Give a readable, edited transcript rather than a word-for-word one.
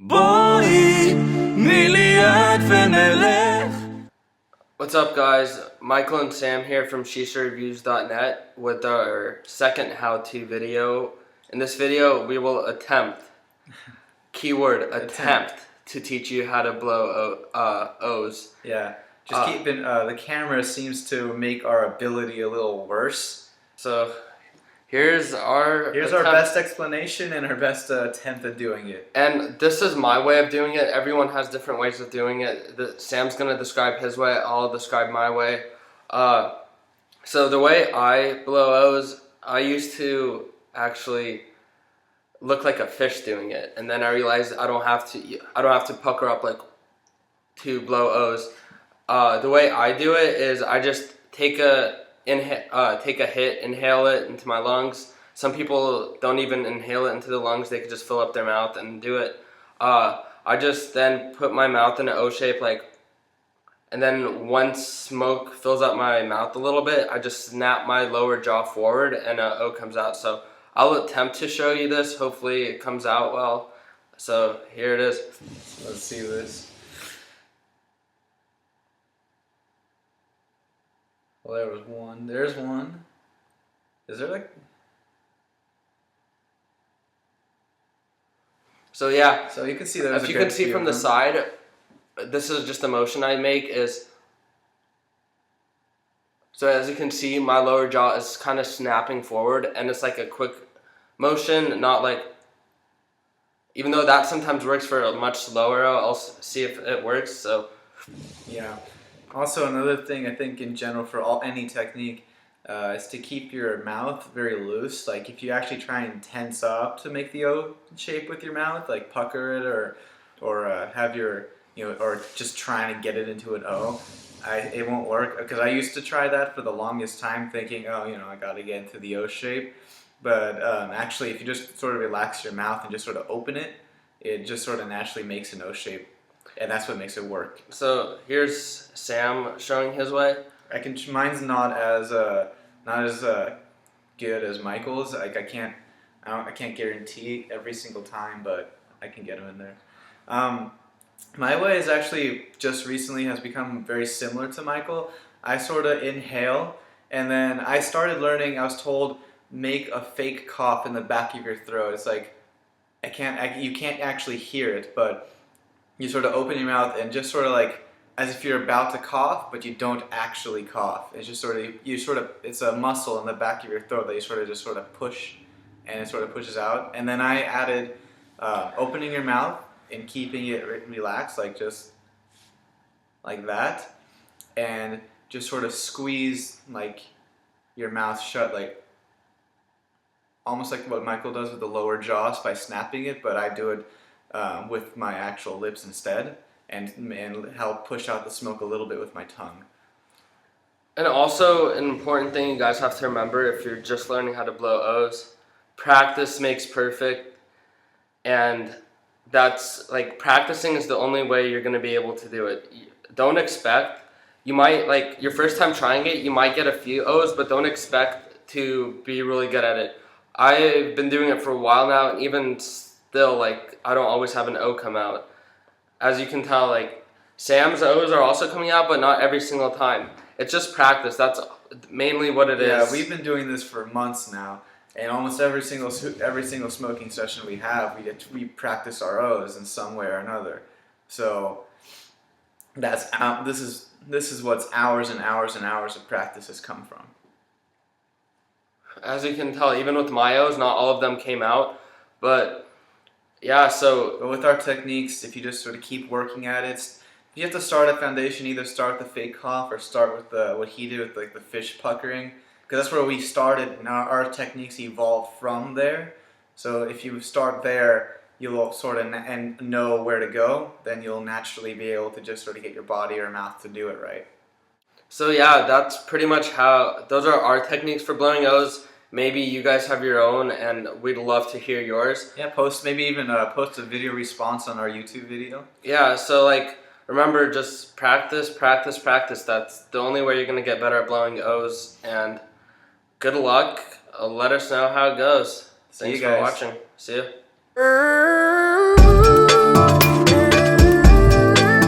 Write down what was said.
בואי, תני לי יד ונלך. What's up, guys? Michael and Sam here from ShishaReviews.net with our second how-to video. In this video, we will attempt, keyword attempt, to teach you how to blow O's. Yeah, just keeping the camera seems to make our ability a little worse. So here's our best explanation and our best attempt at doing it. And this is my way of doing it. Everyone has different ways of doing it. Sam's gonna describe his way. I'll describe my way. So the way I blow O's, I used to actually look like a fish doing it, and then I realized I don't have to pucker up like to blow O's. The way I do it is I just take a hit, inhale it into my lungs. Some people don't even inhale it into the lungs; they could just fill up their mouth and do it. I just then put my mouth in an O shape, and then once smoke fills up my mouth a little bit, I just snap my lower jaw forward and an O comes out. So I'll attempt to show you this. Hopefully it comes out well. So here it is. Let's see this. Well, there was one. There's one. Is there like... So yeah. So you can see there's if you can see from the side, this is just the motion I make is... So as you can see, my lower jaw is kind of snapping forward, and it's like a quick motion, not like... Even though that sometimes works for a much slower, I'll see if it works, so... Yeah. Also, another thing I think in general for any technique is to keep your mouth very loose. Like if you actually try and tense up to make the O shape with your mouth, like pucker it or have your, or just trying to get it into an O, it won't work. Because I used to try that for the longest time thinking, oh, I got to get into the O shape. But actually, if you just sort of relax your mouth and just sort of open it, it just sort of naturally makes an O shape. And that's what makes it work. So here's Sam showing his way. Mine's not as good as Michael's. Like I can't guarantee every single time, but I can get him in there. My way is actually just recently has become very similar to Michael. I sort of inhale, and then I started learning. I was told make a fake cough in the back of your throat. It's like you can't actually hear it, but you sort of open your mouth and just sort of like as if you're about to cough, but you don't actually cough. It's just sort of it's a muscle in the back of your throat that you sort of push, and it sort of pushes out. And then I added opening your mouth and keeping it relaxed, like just like that, and just sort of squeeze like your mouth shut, like almost like what Michael does with the lower jaws by snapping it, but I do it with my actual lips instead, and help push out the smoke a little bit with my tongue. And also, an important thing you guys have to remember if you're just learning how to blow O's, practice makes perfect, and that's like practicing is the only way you're going to be able to do it. Don't expect, you might, like your first time trying it, you might get a few O's, but don't expect to be really good at it. I've been doing it for a while now, and even still, like, I don't always have an O come out. As you can tell, like, Sam's O's are also coming out, but not every single time. It's just practice. That's mainly what it is. Yeah, we've been doing this for months now, and almost every single smoking session we have, we practice our O's in some way or another. So this is what's hours and hours and hours of practice has come from. As you can tell, even with my O's, not all of them came out, but yeah, But with our techniques, if you just sort of keep working at it, you have to start at foundation, either start with the fake cough or start with what he did with like the fish puckering, because that's where we started, and our techniques evolved from there. So if you start there, you'll sort of know where to go, then you'll naturally be able to just sort of get your body or mouth to do it right. So yeah, that's pretty much those are our techniques for blowing O's. Maybe you guys have your own, and we'd love to hear yours. Yeah, maybe even post a video response on our YouTube video. Yeah, so like, remember, just practice, practice, practice. That's the only way you're going to get better at blowing O's, and good luck. Let us know how it goes. Thanks for watching. See ya.